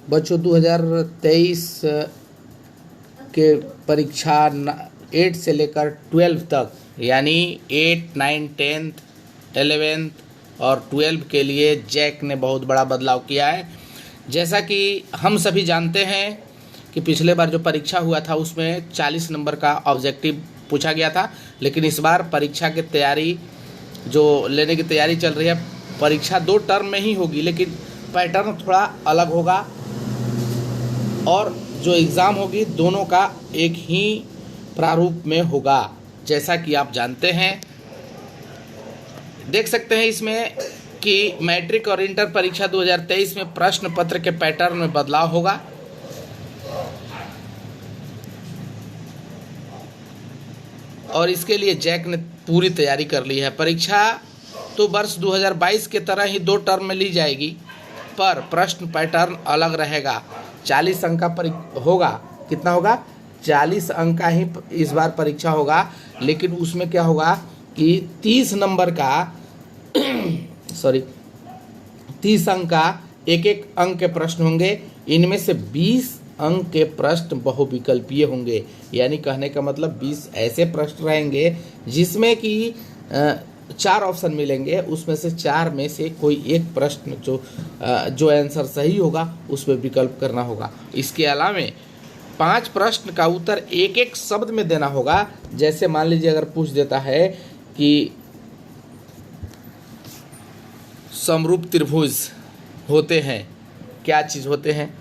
बच्चों 2023 के परीक्षा 8 से लेकर 12 तक यानी 8, 9, 10th, 11th और 12 के लिए जैक ने बहुत बड़ा बदलाव किया है। जैसा कि हम सभी जानते हैं कि पिछले बार जो परीक्षा हुआ था उसमें 40 नंबर का ऑब्जेक्टिव पूछा गया था, लेकिन इस बार परीक्षा की तैयारी जो लेने की तैयारी चल रही है, परीक्षा 2 टर्म में ही होगी लेकिन पैटर्न थोड़ा अलग होगा और जो एग्ज़ाम होगी दोनों का एक ही प्रारूप में होगा। जैसा कि आप जानते हैं, देख सकते हैं इसमें कि मैट्रिक और इंटर परीक्षा 2023 में प्रश्न पत्र के पैटर्न में बदलाव होगा। और इसके लिए जैक ने पूरी तैयारी कर ली है। परीक्षा तो वर्ष 2022 के तरह ही 2 टर्म में ली जाएगी, पर प्रश्न पैटर्न अलग रहेगा। 40 अंक का होगा। कितना होगा? 40 अंक का ही इस बार परीक्षा होगा, लेकिन उसमें क्या होगा कि 30 नंबर का 30 अंक का एक अंक के प्रश्न होंगे। इनमें से 20 अंक के प्रश्न बहुविकल्पीय होंगे, यानी कहने का मतलब 20 ऐसे प्रश्न रहेंगे जिसमें कि 4 ऑप्शन मिलेंगे, उसमें से 4 में से कोई एक प्रश्न जो आंसर सही होगा उसमें विकल्प करना होगा। इसके अलावा 5 प्रश्न का उत्तर एक शब्द में देना होगा। जैसे मान लीजिए अगर पूछ देता है कि समरूप त्रिभुज होते हैं, क्या चीज़ होते हैं,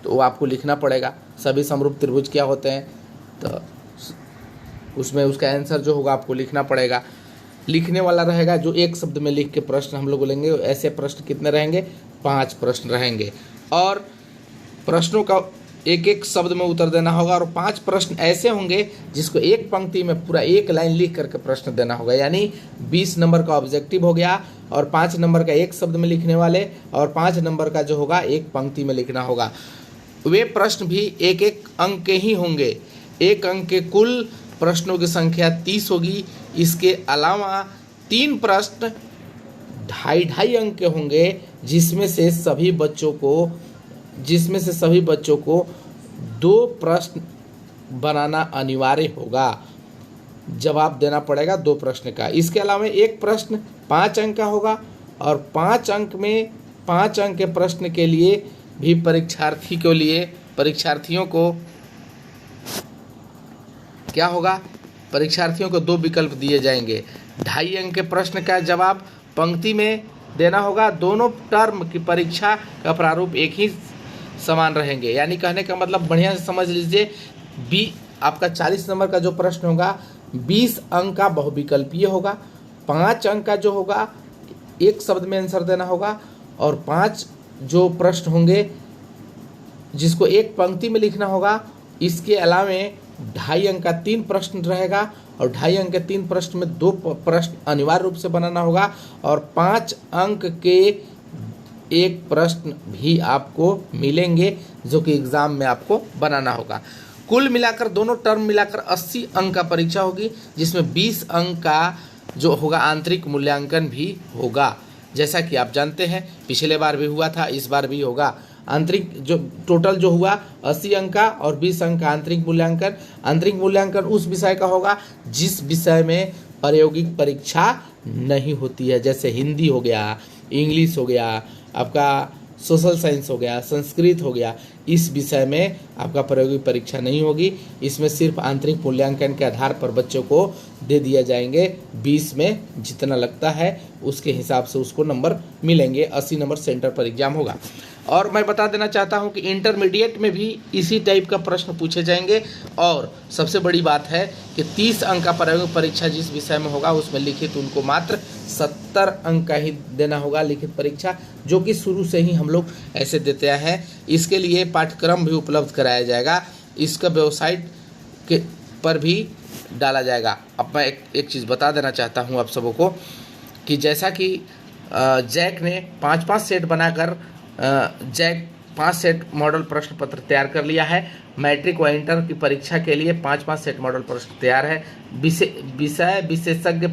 तो वो आपको लिखना पड़ेगा। सभी समरूप त्रिभुज क्या होते हैं, तो उसमें उसका आंसर जो होगा आपको लिखना पड़ेगा। लिखने वाला रहेगा जो एक शब्द में लिख के प्रश्न हम लोग बोलेंगे। ऐसे प्रश्न कितने रहेंगे? 5 प्रश्न रहेंगे और प्रश्नों का एक शब्द में उत्तर देना होगा। और 5 प्रश्न ऐसे होंगे जिसको एक पंक्ति में पूरा एक लाइन लिख करके प्रश्न देना होगा, यानी 20 नंबर का ऑब्जेक्टिव हो गया और 5 नंबर का एक शब्द में लिखने वाले और 5 नंबर का जो होगा एक पंक्ति में लिखना होगा। वे प्रश्न भी एक अंक के ही होंगे। एक अंक के कुल प्रश्नों की संख्या 30 होगी। इसके अलावा 3 प्रश्न 2.5 अंक के होंगे, जिसमें से सभी बच्चों को 2 प्रश्न बनाना अनिवार्य होगा। जवाब देना पड़ेगा 2 प्रश्न का। इसके अलावा एक प्रश्न 5 अंक का होगा और 5 अंक में 5 अंक के प्रश्न के लिए भी परीक्षार्थियों को क्या होगा? परीक्षार्थियों को 2 विकल्प दिए जाएंगे। 2.5 अंक के प्रश्न का जवाब पंक्ति में देना होगा। दोनों टर्म की परीक्षा का प्रारूप एक ही समान रहेंगे, यानी कहने का मतलब बढ़िया से समझ लीजिए। आपका 40 नंबर का जो प्रश्न होगा 20 अंक का बहुविकल्पीय होगा। 5 अंक का जो होगा एक शब्द में आंसर देना होगा और 5 जो प्रश्न होंगे जिसको एक पंक्ति में लिखना होगा। इसके अलावा 2.5 अंक का 3 प्रश्न रहेगा और 2.5 अंक के 3 प्रश्न में 2 प्रश्न अनिवार्य रूप से बनाना होगा और 5 अंक के एक प्रश्न भी आपको मिलेंगे जो कि एग्जाम में आपको बनाना होगा। कुल मिलाकर दोनों टर्म मिलाकर 80 अंक का परीक्षा होगी, जिसमें 20 अंक का जो होगा आंतरिक मूल्यांकन भी होगा। जैसा कि आप जानते हैं पिछले बार भी हुआ था, इस बार भी होगा। आंतरिक जो टोटल जो हुआ 80 अंक का और 20 अंक का आंतरिक मूल्यांकन। आंतरिक मूल्यांकन उस विषय का होगा जिस विषय में प्रायोगिक परीक्षा नहीं होती है, जैसे हिंदी हो गया, इंग्लिश हो गया, आपका सोशल साइंस हो गया, संस्कृत हो गया। इस विषय में आपका प्रायोगिक परीक्षा नहीं होगी। इसमें सिर्फ आंतरिक मूल्यांकन के आधार पर बच्चों को दे दिया जाएंगे। 20 में जितना लगता है उसके हिसाब से उसको नंबर मिलेंगे। 80 नंबर सेंटर पर एग्जाम होगा। और मैं बता देना चाहता हूं कि इंटरमीडिएट में भी इसी टाइप का प्रश्न पूछे जाएंगे। और सबसे बड़ी बात है कि 30 अंक का प्रायोगिक परीक्षा जिस विषय में होगा उसमें लिखित उनको मात्र 70 अंक का ही देना होगा लिखित परीक्षा, जो कि शुरू से ही हम लोग ऐसे देते हैं। इसके लिए पाठ्यक्रम भी उपलब्ध कराया जाएगा। इसका वेबसाइट के पर भी डाला जाएगा। अब मैं एक चीज़ बता देना चाहता हूं आप सबों को कि जैसा कि जैक ने 5-5 सेट बनाकर जैक 5 सेट मॉडल प्रश्न पत्र तैयार कर लिया है। मैट्रिक व इंटर की परीक्षा के लिए 5-5 सेट मॉडल प्रश्न तैयार है। विषय विशेषज्ञ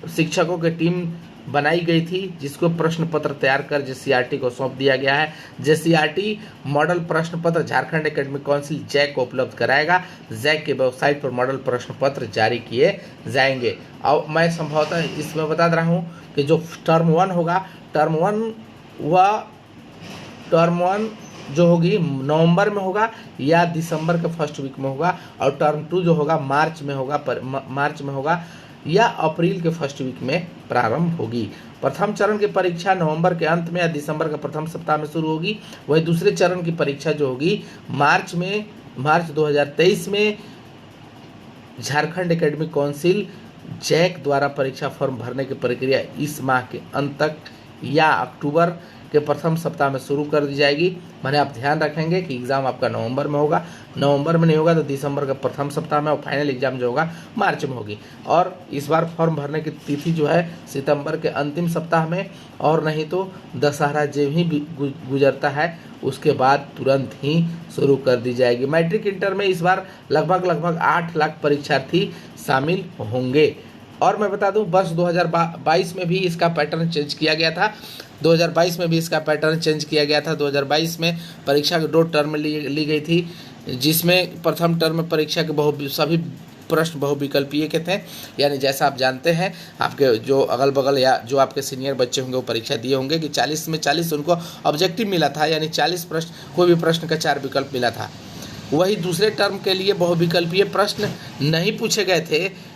शिक्षकों की टीम बनाई गई थी, जिसको प्रश्न पत्र तैयार कर JCERT को सौंप दिया गया है। JCERT मॉडल प्रश्न पत्र झारखंड एकेडमिक काउंसिल जैक को उपलब्ध कराएगा। जैक के वेबसाइट पर मॉडल प्रश्न पत्र जारी किए जाएंगे। और मैं संभवतः इसमें बता दे रहा हूँ कि जो टर्म 1 होगा, टर्म वन जो होगी नवंबर में होगा या दिसंबर के फर्स्ट वीक में होगा, और टर्म 2 जो होगा मार्च में होगा या अप्रैल के फर्स्ट वीक में प्रारंभ होगी। प्रथम चरण की परीक्षा नवंबर के अंत में या दिसंबर के प्रथम सप्ताह में शुरू होगी। वही दूसरे चरण की परीक्षा जो होगी मार्च 2023 में झारखंड एकेडमिक काउंसिल जैक द्वारा परीक्षा फॉर्म भरने की प्रक्रिया इस माह के अंत तक या अक्टूबर के प्रथम सप्ताह में शुरू कर दी जाएगी। मैंने आप ध्यान रखेंगे कि एग्ज़ाम आपका नवंबर में होगा, नवंबर में नहीं होगा तो दिसंबर के प्रथम सप्ताह में, और फाइनल एग्जाम जो होगा मार्च में होगी। और इस बार फॉर्म भरने की तिथि जो है सितंबर के अंतिम सप्ताह में, और नहीं तो दशहरा जो ही गुजरता है उसके बाद तुरंत ही शुरू कर दी जाएगी। मैट्रिक इंटर में इस बार लगभग 8 लाख परीक्षार्थी शामिल होंगे। और मैं बता दूं वर्ष 2022 में भी इसका पैटर्न चेंज किया गया था। 2022 में परीक्षा के 2 टर्म ली गई थी, जिसमें प्रथम टर्म में परीक्षा के सभी प्रश्न बहुविकल्पीय के थे। यानी जैसा आप जानते हैं, आपके जो अगल बगल या जो आपके सीनियर बच्चे होंगे वो परीक्षा दिए होंगे कि 40 में 40 उनको ऑब्जेक्टिव मिला था, यानी 40 प्रश्न, कोई भी प्रश्न का 4 विकल्प मिला था। वही दूसरे टर्म के लिए बहुविकल्पीय प्रश्न नहीं पूछे गए थे।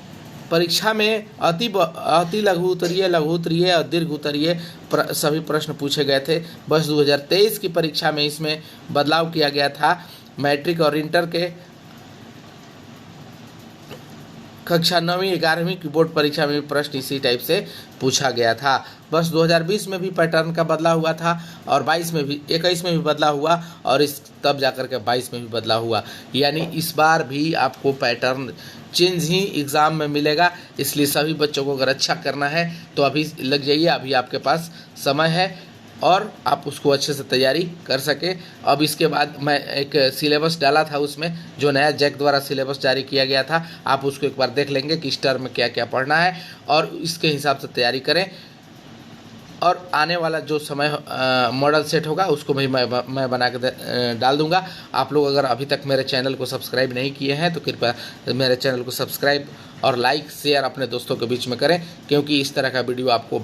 परीक्षा में अति लघु उत्तरीय और दीर्घ उत्तरीय सभी प्रश्न पूछे गए थे। बस 2023 की परीक्षा में इसमें बदलाव किया गया था। मैट्रिक और इंटर के कक्षा 9वीं 11वीं की बोर्ड परीक्षा में भी प्रश्न इसी टाइप से पूछा गया था। बस 2020 में भी पैटर्न का बदलाव हुआ था, और 21 में भी बदलाव हुआ, और तब जाकर के 22 में भी बदलाव हुआ। यानी इस बार भी आपको पैटर्न चेंज ही एग्ज़ाम में मिलेगा। इसलिए सभी बच्चों को अगर अच्छा करना है तो अभी लग जाइए, अभी आपके पास समय है और आप उसको अच्छे से तैयारी कर सके। अब इसके बाद मैं एक सिलेबस डाला था, उसमें जो नया जैक द्वारा सिलेबस जारी किया गया था, आप उसको एक बार देख लेंगे कि इस टर्म में क्या क्या पढ़ना है, और इसके हिसाब से तैयारी करें। और आने वाला जो समय मॉडल सेट होगा उसको भी मैं बना के डाल दूंगा। आप लोग अगर अभी तक मेरे चैनल को सब्सक्राइब नहीं किए हैं तो कृपया मेरे चैनल को सब्सक्राइब और लाइक शेयर अपने दोस्तों के बीच में करें, क्योंकि इस तरह का वीडियो आपको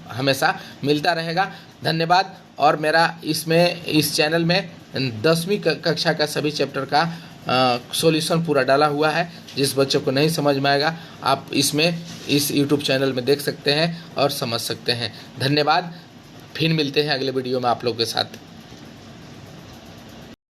हमेशा मिलता रहेगा। धन्यवाद। और मेरा इस चैनल में 10वीं कक्षा का सभी चैप्टर का सॉल्यूशन पूरा डाला हुआ है। जिस बच्चों को नहीं समझ में आएगा आप इस YouTube चैनल में देख सकते हैं और समझ सकते हैं। धन्यवाद। फिर मिलते हैं अगले वीडियो में आप लोगों के साथ।